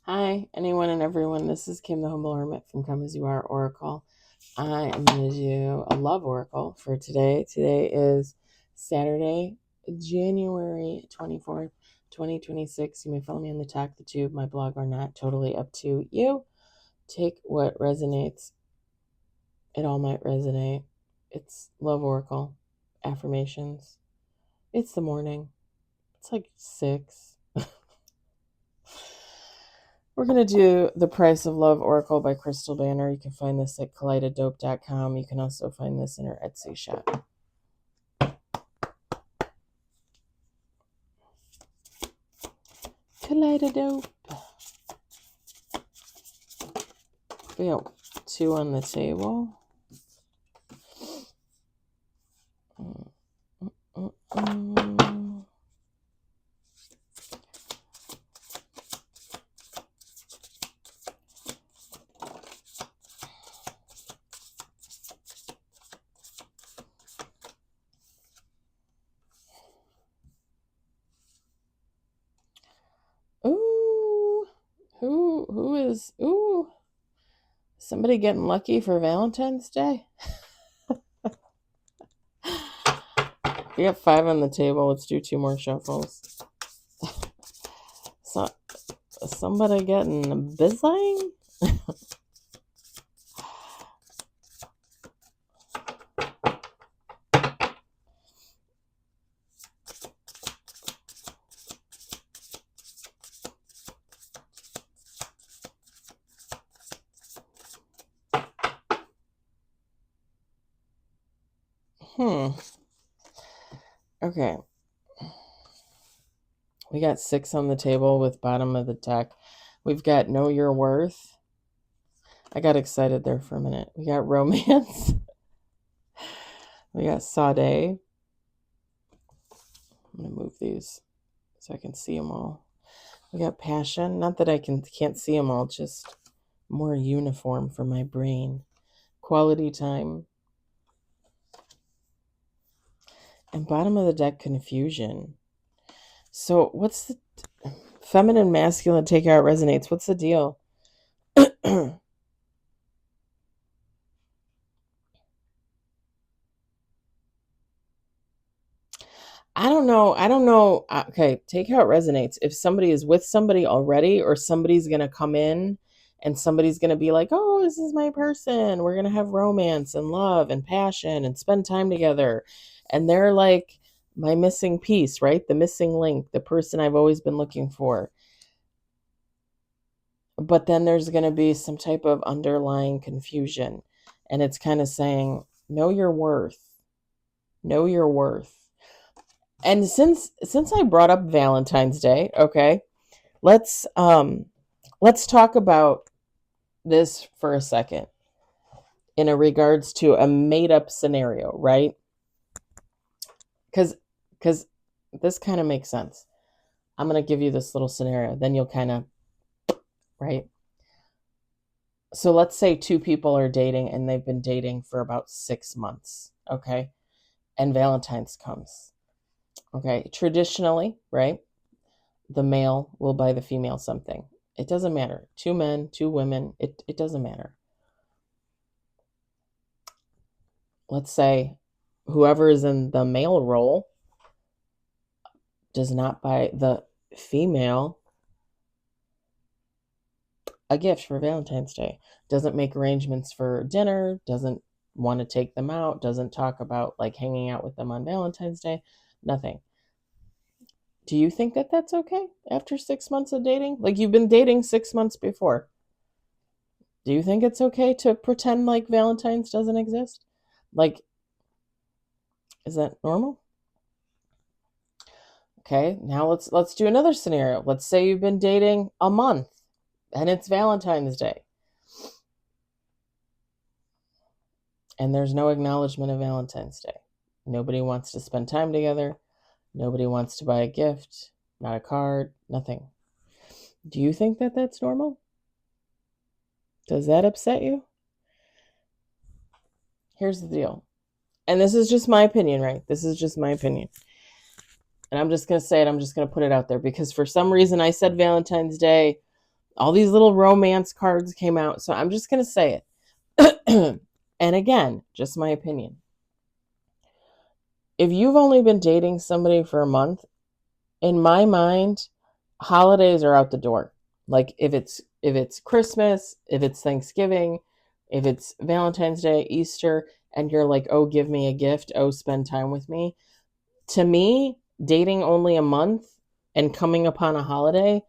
Hi, anyone and everyone. This is Kim, the Humble Hermit from Come As You Are Oracle. I am going to do a love oracle for today. Today is Saturday, January 24th, 2026. You may follow me on the Talk the Tube, my blog, or not. Totally up to you. Take what resonates. It all might resonate. It's love oracle, affirmations. It's the morning. It's like 6. We're going to do The Price of Love Oracle by Crystal Banner. You can find this at kaleidodope.com. You can also find this in her Etsy shop. Kaleidodope. We got 2 on the table. Ooh, somebody getting lucky for Valentine's Day? We got 5 on the table. Let's do 2 more shuffles. So, somebody getting busy? Okay. We got 6 on the table with bottom of the deck. We've got Know Your Worth. I got excited there for a minute. We got Romance. We got Sade. I'm going to move these so I can see them all. We got Passion. Not that I can't see them all, just more uniform for my brain. Quality Time. And bottom of the deck, Confusion. So what's the feminine, masculine takeout resonates? What's the deal? I don't know. Okay, take how it resonates. If somebody is with somebody already, or somebody's going to come in and somebody's going to be like, oh, this is my person. We're going to have romance and love and passion and spend time together. And they're like my missing piece, right? The missing link, the person I've always been looking for. But then there's going to be some type of underlying confusion. And it's kind of saying, know your worth. Know your worth. And since I brought up Valentine's Day, okay, let's talk about this for a second in a regards to a made up scenario, right? Because this kind of makes sense. I'm going to give you this little scenario, then you'll kind of, right? So let's say 2 people are dating and they've been dating for about 6 months, okay? And Valentine's comes. Okay, traditionally, right? The male will buy the female something. It doesn't matter. 2 men, 2 women, it doesn't matter. Let's say whoever is in the male role does not buy the female a gift for Valentine's Day, doesn't make arrangements for dinner, doesn't want to take them out, doesn't talk about like hanging out with them on Valentine's Day, nothing. Do you think that that's okay after 6 months of dating? Like, you've been dating 6 months before. Do you think it's okay to pretend like Valentine's doesn't exist? Like, is that normal? Okay, now let's do another scenario. Let's say you've been dating a month and it's Valentine's Day. And there's no acknowledgement of Valentine's Day. Nobody wants to spend time together. Nobody wants to buy a gift, not a card, nothing. Do you think that that's normal? Does that upset you? Here's the deal. And this is just my opinion, right? This is just my opinion. And I'm just going to say it. I'm just going to put it out there because for some reason I said Valentine's Day All these little romance cards came out. So I'm just going to say it. And again, just my opinion. If you've only been dating somebody for a month, in my mind, holidays are out the door. Like if it's Christmas, if it's Thanksgiving, if it's Valentine's Day, Easter, and you're like, "Oh, give me a gift. Oh, spend time with me." To me, dating only a month and coming upon a holiday,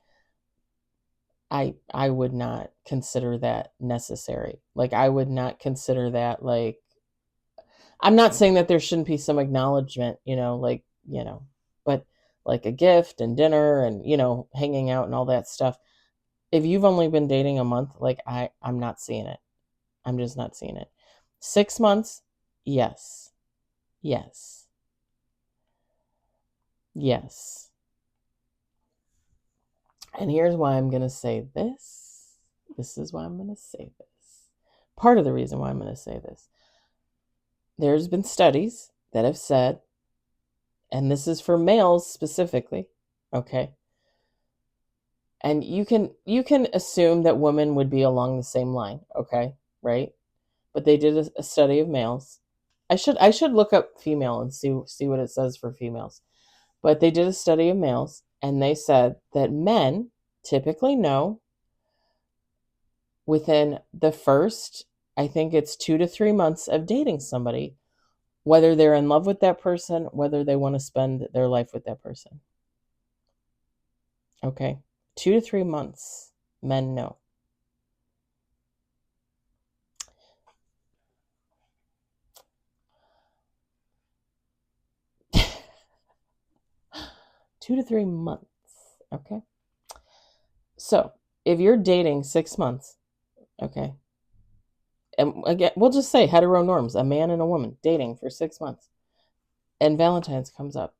I would not consider that necessary. Like I would not consider that like I'm not saying that there shouldn't be some acknowledgement, but like a gift and dinner and, hanging out and all that stuff. If you've only been dating a month, like I'm not seeing it. I'm just not seeing it. 6 months, yes. Yes. Yes. And here's why I'm going to say this. This is why I'm going to say this. Part of the reason why I'm going to say this. There's been studies that have said, and this is for males specifically, okay? And you can assume that women would be along the same line, okay? Right? But they did a study of males. I should look up female and see what it says for females. But they did a study of males and they said that men typically know within the first, I think it's 2 to 3 months of dating somebody, whether they're in love with that person, whether they want to spend their life with that person. Okay? 2 to 3 months, men know. Two to 3 months. Okay? So, if you're dating 6 months, okay? And again, we'll just say hetero norms, a man and a woman dating for 6 months. And Valentine's comes up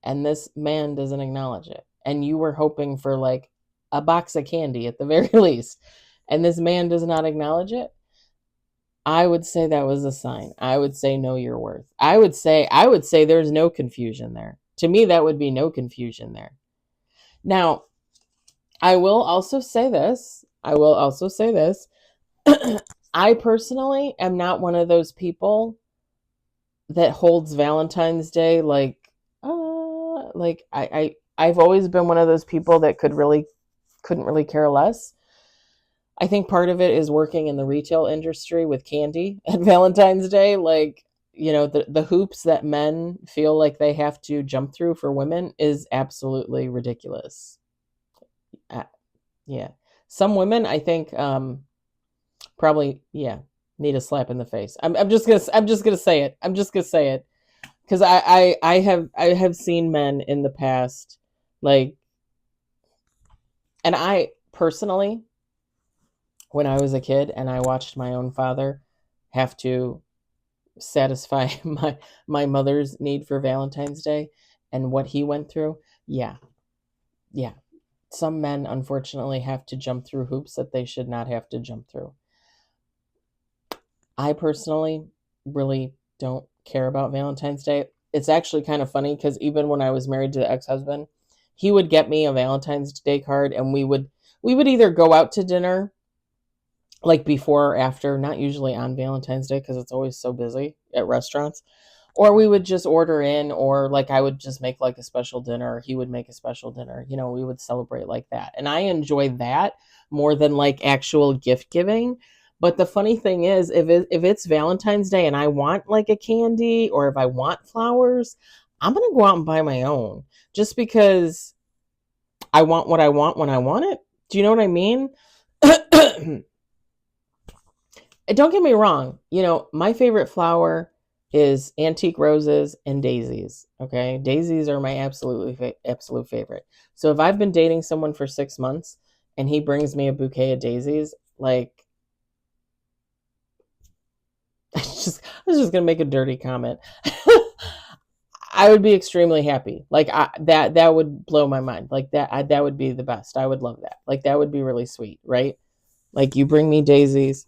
and this man doesn't acknowledge it. And you were hoping for like a box of candy at the very least. And this man does not acknowledge it. I would say that was a sign. I would say know your worth. I would say there's no confusion there. To me, that would be no confusion there. Now, I will also say this. I personally am not one of those people that holds Valentine's Day I've always been one of those people that couldn't really care less. I think part of it is working in the retail industry with candy at Valentine's Day. Like, the hoops that men feel like they have to jump through for women is absolutely ridiculous. Uh, yeah. Some women, I think, probably, yeah, need a slap in the face. I'm just gonna say it. I'm just gonna say it. Because I have seen men in the past, like, and I personally, when I was a kid and I watched my own father have to satisfy my mother's need for Valentine's Day and what he went through, yeah, yeah. Some men unfortunately have to jump through hoops that they should not have to jump through. I personally really don't care about Valentine's Day. It's actually kind of funny because even when I was married to the ex-husband, he would get me a Valentine's Day card and we would either go out to dinner like before or after, not usually on Valentine's Day because it's always so busy at restaurants, or we would just order in, or like I would just make like a special dinner, or he would make a special dinner. We would celebrate like that. And I enjoy that more than like actual gift giving. But the funny thing is, if it's Valentine's Day and I want like a candy or if I want flowers, I'm going to go out and buy my own just because I want what I want when I want it. Do you know what I mean? Don't get me wrong. My favorite flower is antique roses and daisies. Okay, daisies are my absolute favorite. So if I've been dating someone for 6 months and he brings me a bouquet of daisies, like I was just gonna make a dirty comment. I would be extremely happy. Like that would blow my mind. Like that would be the best. I would love that. Like that would be really sweet, right? Like you bring me daisies,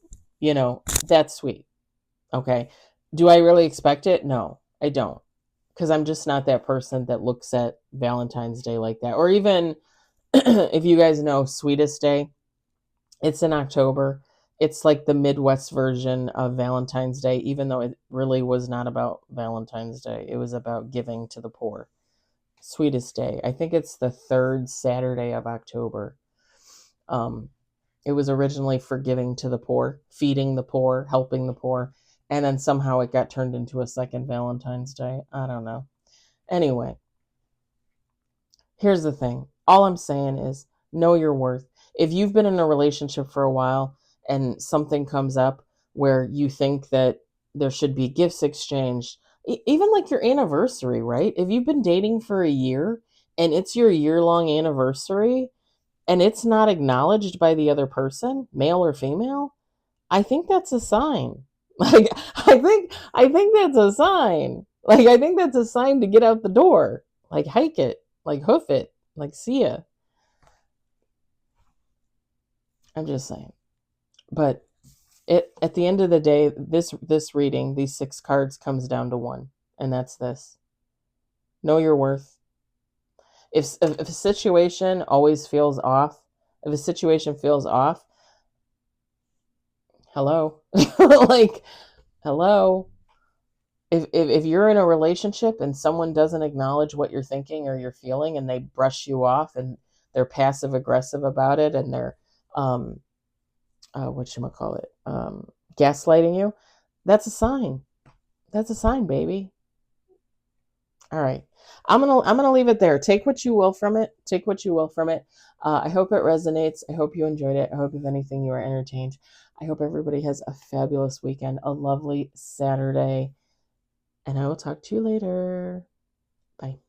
that's sweet. Okay. Do I really expect it? No, I don't. Because I'm just not that person that looks at Valentine's Day like that. Or even if you guys know Sweetest Day. It's in October. It's like the Midwest version of Valentine's Day, even though it really was not about Valentine's Day. It was about giving to the poor. Sweetest day. I think it's the third Saturday of October. Um, it was originally for giving to the poor, feeding the poor, helping the poor, and then somehow it got turned into a second Valentine's Day. I don't know. Anyway, here's the thing. All I'm saying is know your worth. If you've been in a relationship for a while and something comes up where you think that there should be gifts exchanged, even like your anniversary, right? If you've been dating for a year and it's your year-long anniversary and it's not acknowledged by the other person, male or female, I think that's a sign. Like I think that's a sign. Like I think that's a sign to get out the door. Like hike it, like hoof it, like see ya. I'm just saying. But it at the end of the day, this reading, these 6 cards comes down to one, and that's this. Know your worth. If a situation always feels off, if a situation feels off, hello. Like hello. If you're in a relationship and someone doesn't acknowledge what you're thinking or you're feeling and they brush you off and they're passive aggressive about it and they're um whatchamacallit, gaslighting you, that's a sign. That's a sign, baby. All right. I'm gonna leave it there. Take what you will from it. Take what you will from it. I hope it resonates. I hope you enjoyed it. I hope, if anything, you were entertained. I hope everybody has a fabulous weekend, a lovely Saturday, and I will talk to you later. Bye.